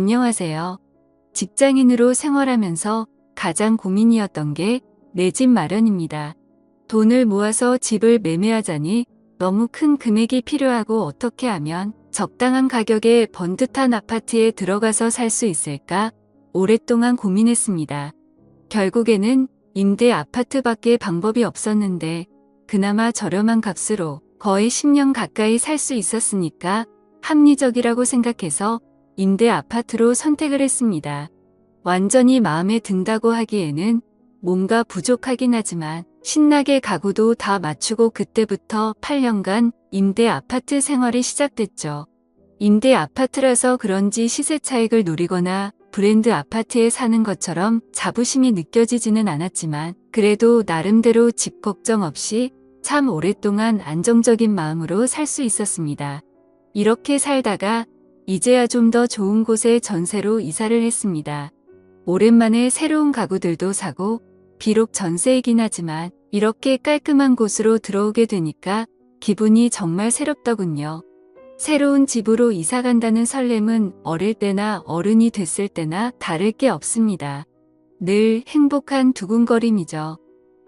안녕하세요. 직장인으로 생활하면서 가장 고민이었던 게 내 집 마련입니다. 돈을 모아서 집을 매매하자니 너무 큰 금액이 필요하고 어떻게 하면 적당한 가격에 번듯한 아파트에 들어가서 살 수 있을까? 오랫동안 고민했습니다. 결국에는 임대 아파트밖에 방법이 없었는데 그나마 저렴한 값으로 거의 10년 가까이 살 수 있었으니까 합리적이라고 생각해서 임대 아파트로 선택을 했습니다. 완전히 마음에 든다고 하기에는 뭔가 부족하긴 하지만 신나게 가구도 다 맞추고 그때부터 8년간 임대 아파트 생활이 시작됐죠. 임대 아파트라서 그런지 시세 차익을 노리거나 브랜드 아파트에 사는 것처럼 자부심이 느껴지지는 않았지만 그래도 나름대로 집 걱정 없이 참 오랫동안 안정적인 마음으로 살 수 있었습니다. 이렇게 살다가 이제야 좀 더 좋은 곳에 전세로 이사를 했습니다. 오랜만에 새로운 가구들도 사고 비록 전세이긴 하지만 이렇게 깔끔한 곳으로 들어오게 되니까 기분이 정말 새롭더군요. 새로운 집으로 이사 간다는 설렘은 어릴 때나 어른이 됐을 때나 다를 게 없습니다. 늘 행복한 두근거림이죠.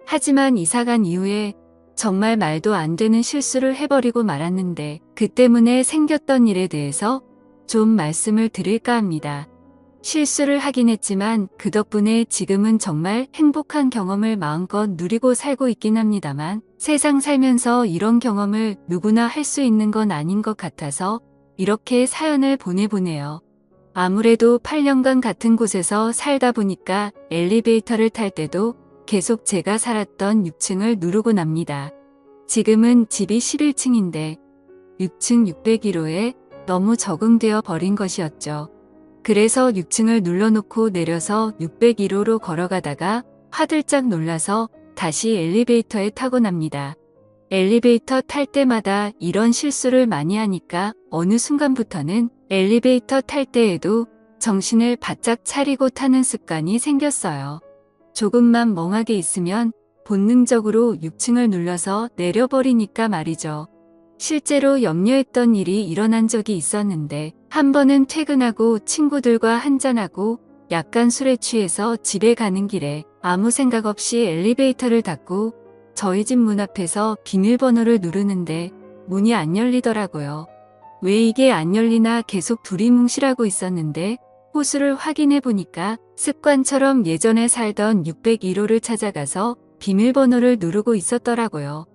하지만 이사 간 이후에 정말 말도 안 되는 실수를 해버리고 말았는데 그 때문에 생겼던 일에 대해서 좀 말씀을 드릴까 합니다. 실수를 하긴 했지만 그 덕분에 지금은 정말 행복한 경험을 마음껏 누리고 살고 있긴 합니다만 세상 살면서 이런 경험을 누구나 할 수 있는 건 아닌 것 같아서 이렇게 사연을 보내보네요. 아무래도 8년간 같은 곳에서 살다 보니까 엘리베이터를 탈 때도 계속 제가 살았던 6층을 누르고 납니다. 지금은 집이 11층인데 6층 601호에 너무 적응되어 버린 것이었죠. 그래서 6층을 눌러놓고 내려서 601호로 걸어가다가 화들짝 놀라서 다시 엘리베이터에 타고 납니다. 엘리베이터 탈 때마다 이런 실수를 많이 하니까 어느 순간부터는 엘리베이터 탈 때에도 정신을 바짝 차리고 타는 습관이 생겼어요. 조금만 멍하게 있으면 본능적으로 6층을 눌러서 내려버리니까 말이죠. 실제로 염려했던 일이 일어난 적이 있었는데 한 번은 퇴근하고 친구들과 한잔하고 약간 술에 취해서 집에 가는 길에 아무 생각 없이 엘리베이터를 닫고 저희 집 문 앞에서 비밀번호를 누르는데 문이 안 열리더라고요. 왜 이게 안 열리나 계속 두리뭉실하고 있었는데 호수를 확인해 보니까 습관처럼 예전에 살던 601호를 찾아가서 비밀번호를 누르고 있었더라고요.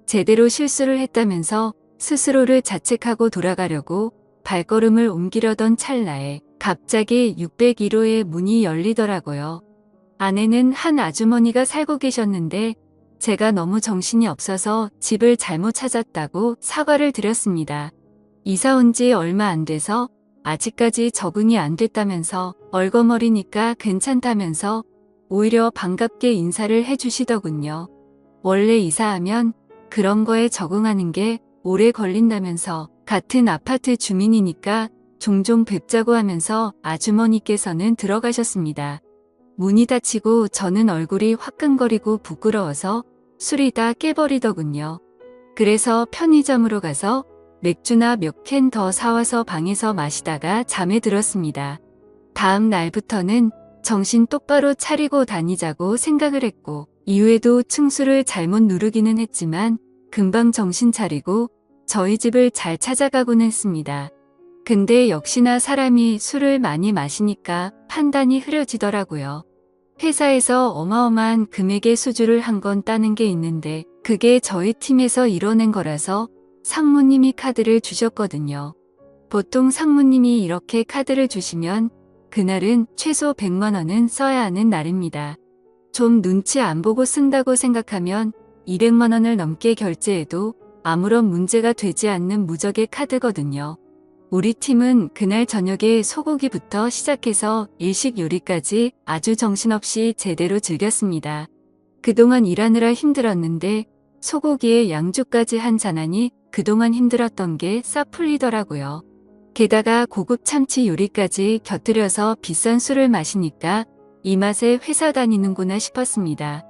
제대로 실수를 했다면서 스스로를 자책하고 돌아가려고 발걸음을 옮기려던 찰나에 갑자기 601호의 문이 열리더라고요. 안에는 한 아주머니가 살고 계셨는데 제가 너무 정신이 없어서 집을 잘못 찾았다고 사과를 드렸습니다. 이사 온 지 얼마 안 돼서 아직까지 적응이 안 됐다면서 얼거머리니까 괜찮다면서 오히려 반갑게 인사를 해주시더군요. 원래 이사하면 그런 거에 적응하는 게 오래 걸린다면서 같은 아파트 주민이니까 종종 뵙자고 하면서 아주머니께서는 들어가셨습니다. 문이 닫히고 저는 얼굴이 화끈거리고 부끄러워서 술이 다 깨버리더군요. 그래서 편의점으로 가서 맥주나 몇 캔 더 사와서 방에서 마시다가 잠에 들었습니다. 다음 날부터는 정신 똑바로 차리고 다니자고 생각을 했고 이후에도 층수를 잘못 누르기는 했지만 금방 정신 차리고 저희 집을 잘 찾아가곤 했습니다. 근데 역시나 사람이 술을 많이 마시니까 판단이 흐려지더라고요. 회사에서 어마어마한 금액의 수주를 한 건 따는 게 있는데 그게 저희 팀에서 이뤄낸 거라서 상무님이 카드를 주셨거든요. 보통 상무님이 이렇게 카드를 주시면 그날은 최소 100만 원은 써야 하는 날입니다. 좀 눈치 안 보고 쓴다고 생각하면 200만 원을 넘게 결제해도 아무런 문제가 되지 않는 무적의 카드거든요. 우리 팀은 그날 저녁에 소고기부터 시작해서 일식 요리까지 아주 정신없이 제대로 즐겼습니다. 그동안 일하느라 힘들었는데 소고기에 양주까지 한 잔하니 그동안 힘들었던 게 싹 풀리더라고요. 게다가 고급 참치 요리까지 곁들여서 비싼 술을 마시니까 이 맛에 회사 다니는구나 싶었습니다.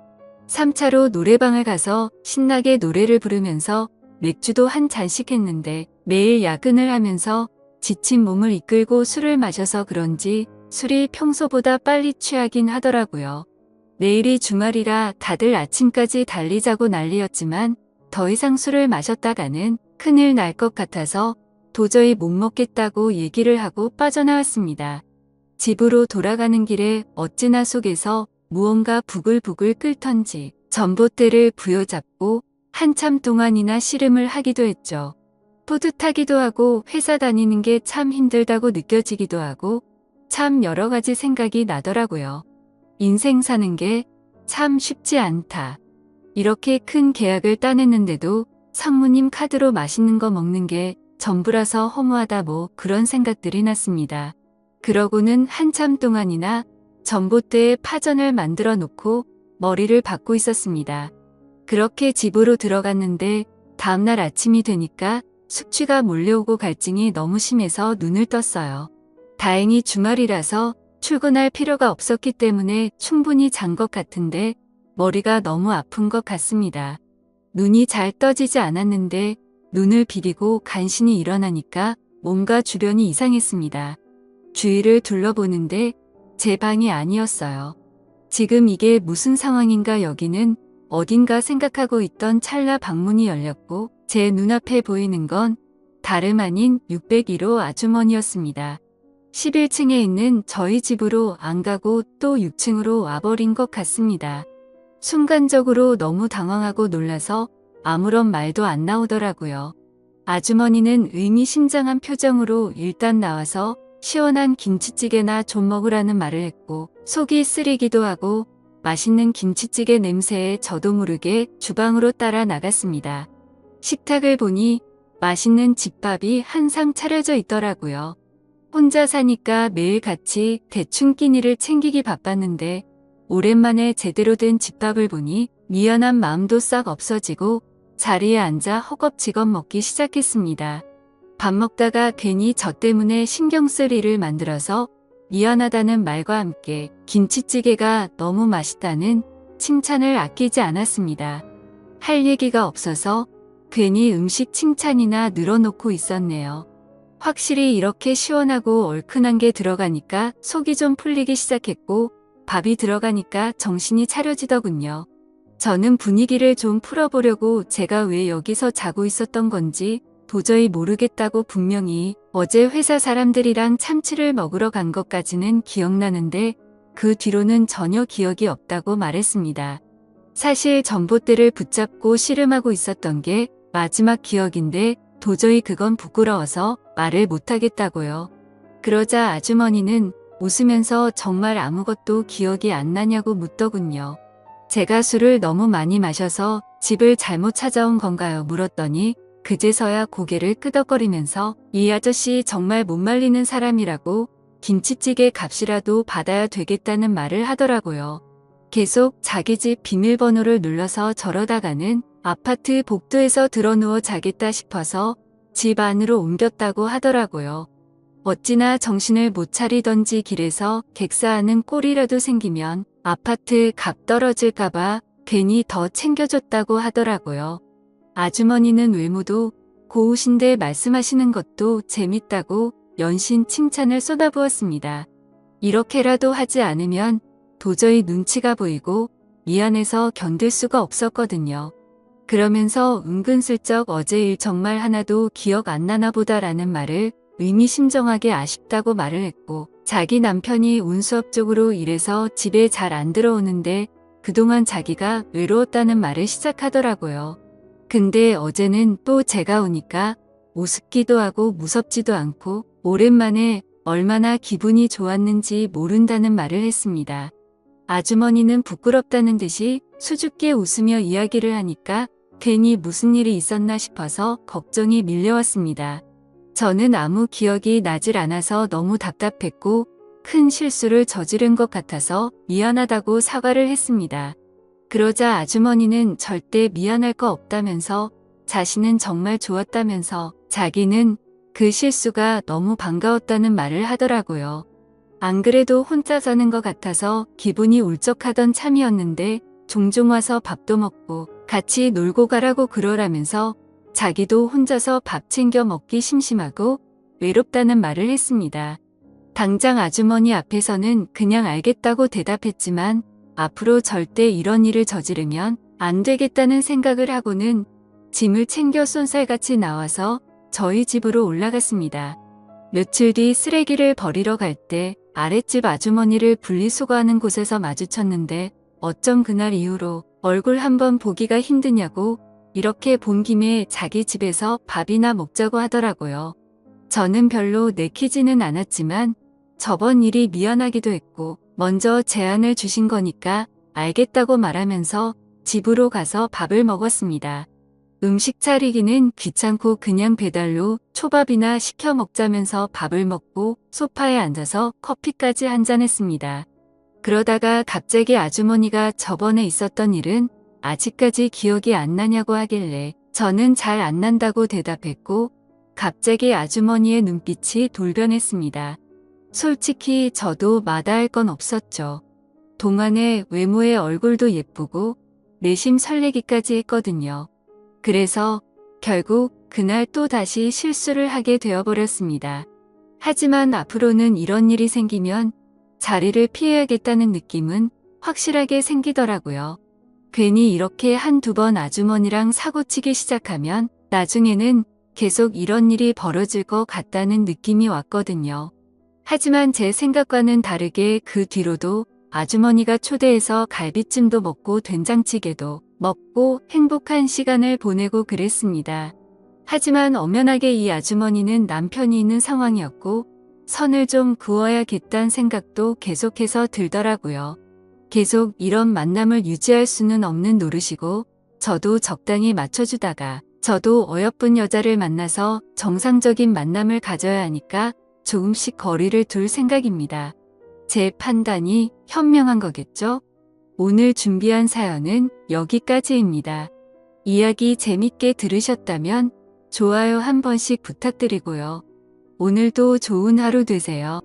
3차로 노래방을 가서 신나게 노래를 부르면서 맥주도 한 잔씩 했는데 매일 야근을 하면서 지친 몸을 이끌고 술을 마셔서 그런지 술이 평소보다 빨리 취하긴 하더라고요. 내일이 주말이라 다들 아침까지 달리자고 난리였지만 더 이상 술을 마셨다가는 큰일 날 것 같아서 도저히 못 먹겠다고 얘기를 하고 빠져나왔습니다. 집으로 돌아가는 길에 어찌나 속에서 무언가 부글부글 끓던지 전봇대를 부여잡고 한참 동안이나 씨름을 하기도 했죠. 뿌듯하기도 하고 회사 다니는 게 참 힘들다고 느껴지기도 하고 참 여러 가지 생각이 나더라고요. 인생 사는 게 참 쉽지 않다. 이렇게 큰 계약을 따냈는데도 상무님 카드로 맛있는 거 먹는 게 전부라서 허무하다 뭐 그런 생각들이 났습니다. 그러고는 한참 동안이나 전봇대에 파전을 만들어 놓고 머리를 박고 있었습니다. 그렇게 집으로 들어갔는데 다음날 아침이 되니까 숙취가 몰려오고 갈증이 너무 심해서 눈을 떴어요. 다행히 주말이라서 출근할 필요가 없었기 때문에 충분히 잔 것 같은데 머리가 너무 아픈 것 같습니다. 눈이 잘 떠지지 않았는데 눈을 비비고 간신히 일어나니까 뭔가 주변이 이상했습니다. 주위를 둘러보는데 제 방이 아니었어요. 지금 이게 무슨 상황인가 여기는 어딘가 생각하고 있던 찰나 방문이 열렸고 제 눈앞에 보이는 건 다름 아닌 601호 아주머니였습니다. 11층에 있는 저희 집으로 안 가고 또 6층으로 와버린 것 같습니다. 순간적으로 너무 당황하고 놀라서 아무런 말도 안 나오더라고요. 아주머니는 의미심장한 표정으로 일단 나와서 시원한 김치찌개나 좀 먹으라는 말을 했고 속이 쓰리기도 하고 맛있는 김치찌개 냄새에 저도 모르게 주방으로 따라 나갔습니다. 식탁을 보니 맛있는 집밥이 한 상 차려져 있더라고요. 혼자 사니까 매일 같이 대충 끼니를 챙기기 바빴는데 오랜만에 제대로 된 집밥을 보니 미안한 마음도 싹 없어지고 자리에 앉아 허겁지겁 먹기 시작했습니다. 밥 먹다가 괜히 저 때문에 신경 쓸 일을 만들어서 미안하다는 말과 함께 김치찌개가 너무 맛있다는 칭찬을 아끼지 않았습니다. 할 얘기가 없어서 괜히 음식 칭찬이나 늘어놓고 있었네요. 확실히 이렇게 시원하고 얼큰한 게 들어가니까 속이 좀 풀리기 시작했고 밥이 들어가니까 정신이 차려지더군요. 저는 분위기를 좀 풀어보려고 제가 왜 여기서 자고 있었던 건지 도저히 모르겠다고 분명히 어제 회사 사람들이랑 참치를 먹으러 간 것까지는 기억나는데 그 뒤로는 전혀 기억이 없다고 말했습니다. 사실 전봇대를 붙잡고 씨름하고 있었던 게 마지막 기억인데 도저히 그건 부끄러워서 말을 못하겠다고요. 그러자 아주머니는 웃으면서 정말 아무것도 기억이 안 나냐고 묻더군요. 제가 술을 너무 많이 마셔서 집을 잘못 찾아온 건가요? 물었더니 그제서야 고개를 끄덕거리면서 이 아저씨 정말 못 말리는 사람이라고 김치찌개 값이라도 받아야 되겠다는 말을 하더라고요. 계속 자기 집 비밀번호를 눌러서 저러다가는 아파트 복도에서 드러누워 자겠다 싶어서 집 안으로 옮겼다고 하더라고요. 어찌나 정신을 못 차리던지 길에서 객사하는 꼴이라도 생기면 아파트 값 떨어질까봐 괜히 더 챙겨줬다고 하더라고요. 아주머니는 외모도 고우신데 말씀하시는 것도 재밌다고 연신 칭찬을 쏟아부었습니다. 이렇게라도 하지 않으면 도저히 눈치가 보이고 미안해서 견딜 수가 없었거든요. 그러면서 은근슬쩍 어제 일 정말 하나도 기억 안 나나 보다라는 말을 의미심장하게 아쉽다고 말을 했고 자기 남편이 운수업 쪽으로 일해서 집에 잘 안 들어오는데 그동안 자기가 외로웠다는 말을 시작하더라고요. 근데 어제는 또 제가 오니까 우습기도 하고 무섭지도 않고 오랜만에 얼마나 기분이 좋았는지 모른다는 말을 했습니다. 아주머니는 부끄럽다는 듯이 수줍게 웃으며 이야기를 하니까 괜히 무슨 일이 있었나 싶어서 걱정이 밀려왔습니다. 저는 아무 기억이 나질 않아서 너무 답답했고 큰 실수를 저지른 것 같아서 미안하다고 사과를 했습니다. 그러자 아주머니는 절대 미안할 거 없다면서 자신은 정말 좋았다면서 자기는 그 실수가 너무 반가웠다는 말을 하더라고요. 안 그래도 혼자 사는 것 같아서 기분이 울적하던 참이었는데 종종 와서 밥도 먹고 같이 놀고 가라고 그러라면서 자기도 혼자서 밥 챙겨 먹기 심심하고 외롭다는 말을 했습니다. 당장 아주머니 앞에서는 그냥 알겠다고 대답했지만 앞으로 절대 이런 일을 저지르면 안 되겠다는 생각을 하고는 짐을 챙겨 쏜살같이 나와서 저희 집으로 올라갔습니다. 며칠 뒤 쓰레기를 버리러 갈 때 아랫집 아주머니를 분리수거하는 곳에서 마주쳤는데 어쩜 그날 이후로 얼굴 한번 보기가 힘드냐고 이렇게 본 김에 자기 집에서 밥이나 먹자고 하더라고요. 저는 별로 내키지는 않았지만 저번 일이 미안하기도 했고 먼저 제안을 주신 거니까 알겠다고 말하면서 집으로 가서 밥을 먹었습니다. 음식 차리기는 귀찮고 그냥 배달로 초밥이나 시켜 먹자면서 밥을 먹고 소파에 앉아서 커피까지 한잔했습니다. 그러다가 갑자기 아주머니가 저번에 있었던 일은 아직까지 기억이 안 나냐고 하길래 저는 잘 안 난다고 대답했고 갑자기 아주머니의 눈빛이 돌변했습니다. 솔직히 저도 마다할 건 없었죠. 동안의 외모의 얼굴도 예쁘고 내심 설레기까지 했거든요. 그래서 결국 그날 또 다시 실수를 하게 되어버렸습니다. 하지만 앞으로는 이런 일이 생기면 자리를 피해야겠다는 느낌은 확실하게 생기더라고요. 괜히 이렇게 한두 번 아주머니랑 사고치기 시작하면 나중에는 계속 이런 일이 벌어질 것 같다는 느낌이 왔거든요. 하지만 제 생각과는 다르게 그 뒤로도 아주머니가 초대해서 갈비찜도 먹고 된장찌개도 먹고 행복한 시간을 보내고 그랬습니다. 하지만 엄연하게 이 아주머니는 남편이 있는 상황이었고 선을 좀 그어야겠다는 생각도 계속해서 들더라고요. 계속 이런 만남을 유지할 수는 없는 노릇이고 저도 적당히 맞춰주다가 저도 어여쁜 여자를 만나서 정상적인 만남을 가져야 하니까 조금씩 거리를 둘 생각입니다. 제 판단이 현명한 거겠죠? 오늘 준비한 사연은 여기까지입니다. 이야기 재밌게 들으셨다면 좋아요 한 번씩 부탁드리고요. 오늘도 좋은 하루 되세요.